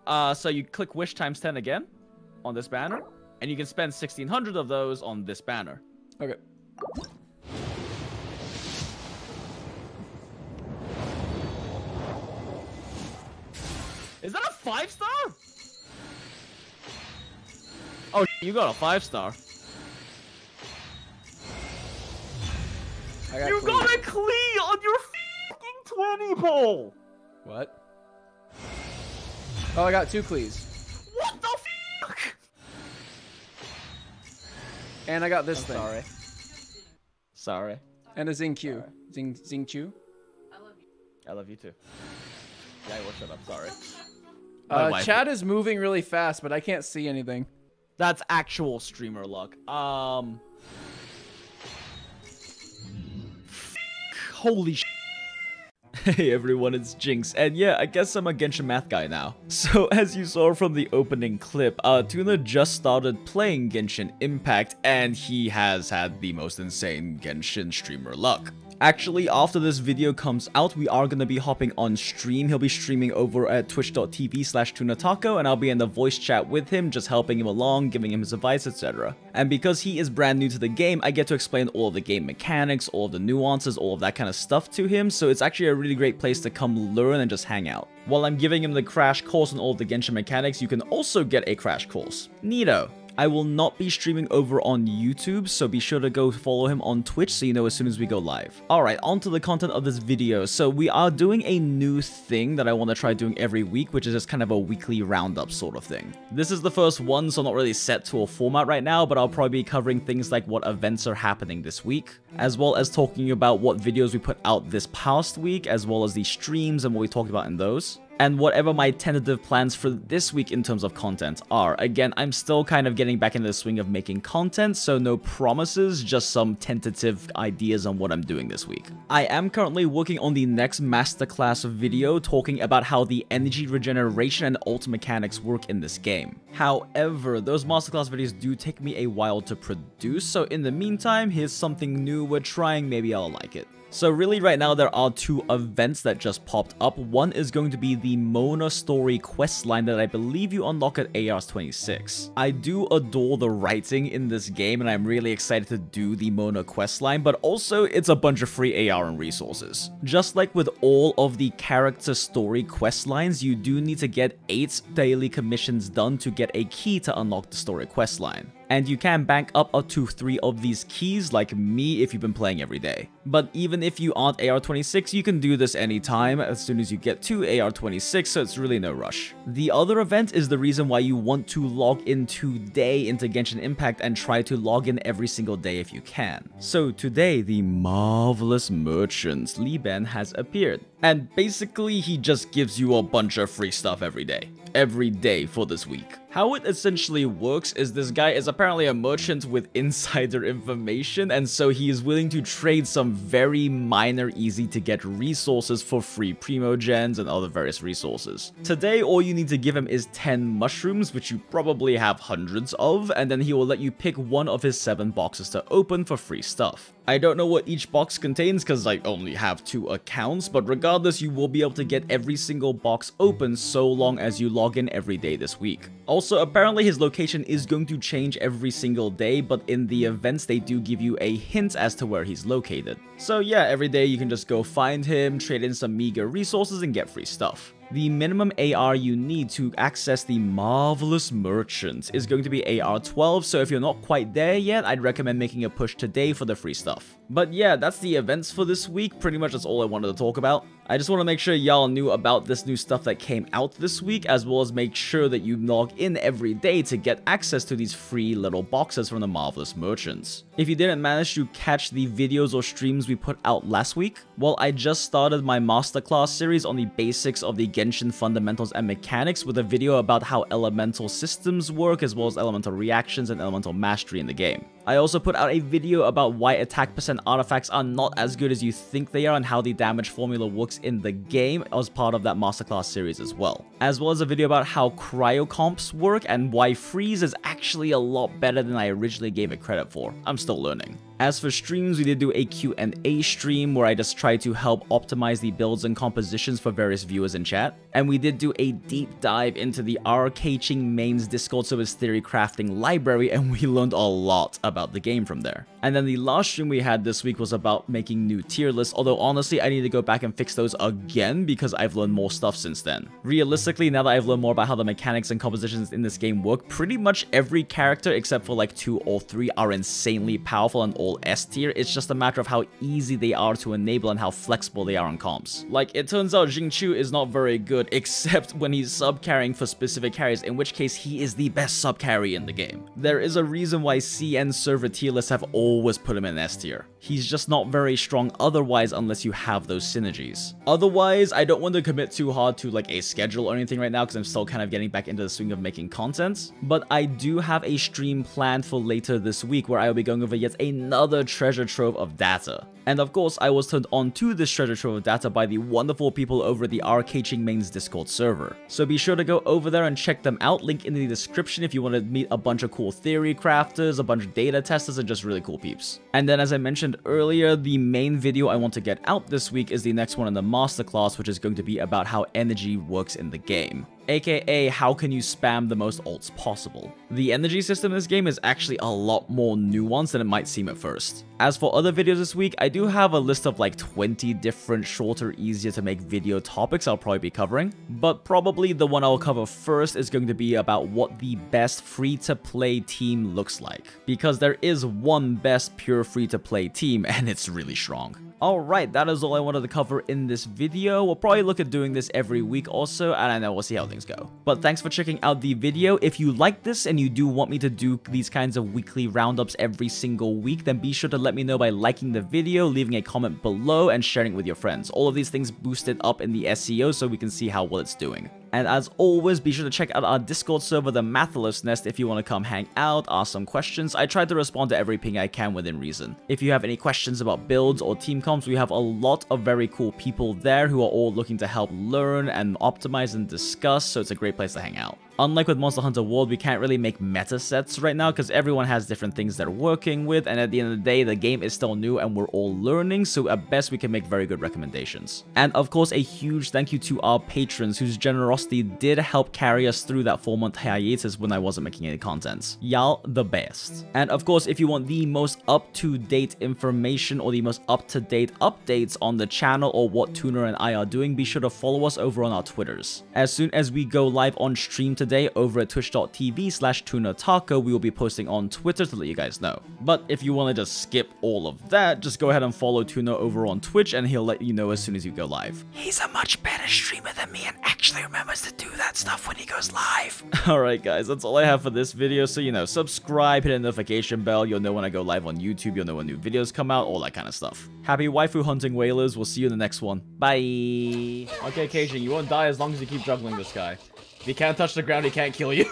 So you click wish times 10 again on this banner, and you can spend 1,600 of those on this banner. Okay. Is that a 5-star? Oh, you got a 5-star. You got a Klee on your fucking 20 pull. What? Oh, I got 2 Klees. What the fuck? And I got this thing. Sorry. Sorry. And a Zing Q. Zing Chu. I love you too. Yeah, well, shut up. Sorry. Chat is moving really fast, but I can't see anything. That's actual streamer luck. Holy sh. Hey everyone, it's Jinx, and yeah, I guess I'm a Genshin math guy now. So, as you saw from the opening clip, Tuna just started playing Genshin Impact, and he has had the most insane Genshin streamer luck. Actually, after this video comes out, we are going to be hopping on stream. He'll be streaming over at twitch.tv/tunataco, and I'll be in the voice chat with him, just helping him along, giving him his advice, etc. And because he is brand new to the game, I get to explain all of the game mechanics, all of the nuances, all of that kind of stuff to him, so it's actually a really great place to come learn and just hang out. While I'm giving him the crash course on all of the Genshin mechanics, you can also get a crash course. Neato. I will not be streaming over on YouTube, so be sure to go follow him on Twitch so you know as soon as we go live. Alright, on to the content of this video. So we are doing a new thing that I want to try doing every week, which is just kind of a weekly roundup sort of thing. This is the first one, so I'm not really set to a format right now, but I'll probably be covering things like what events are happening this week, as well as talking about what videos we put out this past week, as well as the streams and what we talked about in those. And whatever my tentative plans for this week in terms of content are. Again, I'm still kind of getting back into the swing of making content, so no promises, just some tentative ideas on what I'm doing this week. I am currently working on the next masterclass video talking about how the energy regeneration and ult mechanics work in this game. However, those masterclass videos do take me a while to produce, so in the meantime, here's something new we're trying, maybe I'll like it. So really right now there are 2 events that just popped up. One is going to be the Mona story questline that I believe you unlock at AR's 26. I do adore the writing in this game and I'm really excited to do the Mona questline, but also it's a bunch of free AR and resources. Just like with all of the character story questlines, you do need to get 8 daily commissions done to get a key to unlock the story questline. And you can bank up to 3 of these keys like me if you've been playing every day. But even if you aren't AR26, you can do this anytime as soon as you get to AR26, so it's really no rush. The other event is the reason why you want to log in today into Genshin Impact and try to log in every single day if you can. So today, the marvelous merchant Liban has appeared. And basically, he just gives you a bunch of free stuff every day. Every day for this week. How it essentially works is this guy is apparently a merchant with insider information, and so he is willing to trade some very minor, easy to get resources for free Primogems and other various resources. Today, all you need to give him is 10 mushrooms, which you probably have hundreds of, and then he will let you pick one of his 7 boxes to open for free stuff. I don't know what each box contains because I only have 2 accounts, but regardless, you will be able to get every single box open so long as you log in every day this week. Also, apparently his location is going to change every single day, but in the events they do give you a hint as to where he's located. So yeah, every day you can just go find him, trade in some meager resources and get free stuff. The minimum AR you need to access the marvelous merchant is going to be AR 12, so if you're not quite there yet, I'd recommend making a push today for the free stuff. But yeah, that's the events for this week. Pretty much that's all I wanted to talk about. I just want to make sure y'all knew about this new stuff that came out this week, as well as make sure that you log in every day to get access to these free little boxes from the marvelous merchants. If you didn't manage to catch the videos or streams we put out last week, well, I just started my masterclass series on the basics of the Genshin fundamentals and mechanics with a video about how elemental systems work, as well as elemental reactions and elemental mastery in the game. I also put out a video about why attack percent artifacts are not as good as you think they are and how the damage formula works in the game as part of that masterclass series as well. As well as a video about how cryocomps work and why freeze is actually a lot better than I originally gave it credit for. I'm still learning. As for streams, we did do a Q&A stream where I just tried to help optimize the builds and compositions for various viewers in chat. And we did do a deep dive into the Arcaching Mains Discord server's theory crafting library, and we learned a lot about the game from there. And then the last stream we had this week was about making new tier lists, although honestly I need to go back and fix those again because I've learned more stuff since then. Realistically, now that I've learned more about how the mechanics and compositions in this game work, pretty much every character except for like 2 or 3 are insanely powerful and all S tier. It's just a matter of how easy they are to enable and how flexible they are on comps. Like, it turns out Xingqiu is not very good except when he's sub-carrying for specific carries, in which case he is the best sub-carry in the game. There is a reason why CN server tier lists have always put him in S tier. He's just not very strong otherwise unless you have those synergies. Otherwise, I don't want to commit too hard to like a schedule or anything right now because I'm still kind of getting back into the swing of making content. But I do have a stream planned for later this week where I will be going over yet another treasure trove of data. And of course, I was turned on to this treasure trove of data by the wonderful people over at the Arcaching Mains Discord server. So be sure to go over there and check them out, link in the description if you want to meet a bunch of cool theory crafters, a bunch of data testers, and just really cool peeps. And then as I mentioned earlier, the main video I want to get out this week is the next one in the masterclass, which is going to be about how energy works in the game. AKA, how can you spam the most ults possible? The energy system in this game is actually a lot more nuanced than it might seem at first. As for other videos this week, I do have a list of like 20 different shorter, easier to make video topics I'll probably be covering, but probably the one I'll cover first is going to be about what the best free-to-play team looks like. Because there is one best pure free-to-play team, and it's really strong. Alright, that is all I wanted to cover in this video. We'll probably look at doing this every week also, and I know we'll see how things go. But thanks for checking out the video. If you like this and you do want me to do these kinds of weekly roundups every single week, then be sure to let me know by liking the video, leaving a comment below, and sharing it with your friends. All of these things boost it up in the SEO so we can see how well it's doing. And as always, be sure to check out our Discord server, the Mathalos Nest, if you want to come hang out, ask some questions. I try to respond to every ping I can within reason. If you have any questions about builds or team comps, we have a lot of very cool people there who are all looking to help learn and optimize and discuss, so it's a great place to hang out. Unlike with Monster Hunter World, we can't really make meta sets right now because everyone has different things they're working with, and at the end of the day, the game is still new and we're all learning, so at best we can make very good recommendations. And of course, a huge thank you to our patrons whose generosity did help carry us through that 4-month hiatus when I wasn't making any content. Y'all the best. And of course, if you want the most up-to-date information or the most up-to-date updates on the channel or what Tuner and I are doing, be sure to follow us over on our Twitters. As soon as we go live on stream today over at twitch.tv/TunerTaco, we will be posting on Twitter to let you guys know. But if you want to just skip all of that, just go ahead and follow Tuner over on Twitch and he'll let you know as soon as you go live. He's a much better streamer than me and actually remembers to do that stuff when he goes live. Alright guys, that's all I have for this video, so subscribe, hit the notification bell, you'll know when I go live on YouTube, you'll know when new videos come out, all that kind of stuff. Happy waifu hunting whalers, we'll see you in the next one. Bye! Okay, Keijing, you won't die as long as you keep juggling this guy. If he can't touch the ground, he can't kill you.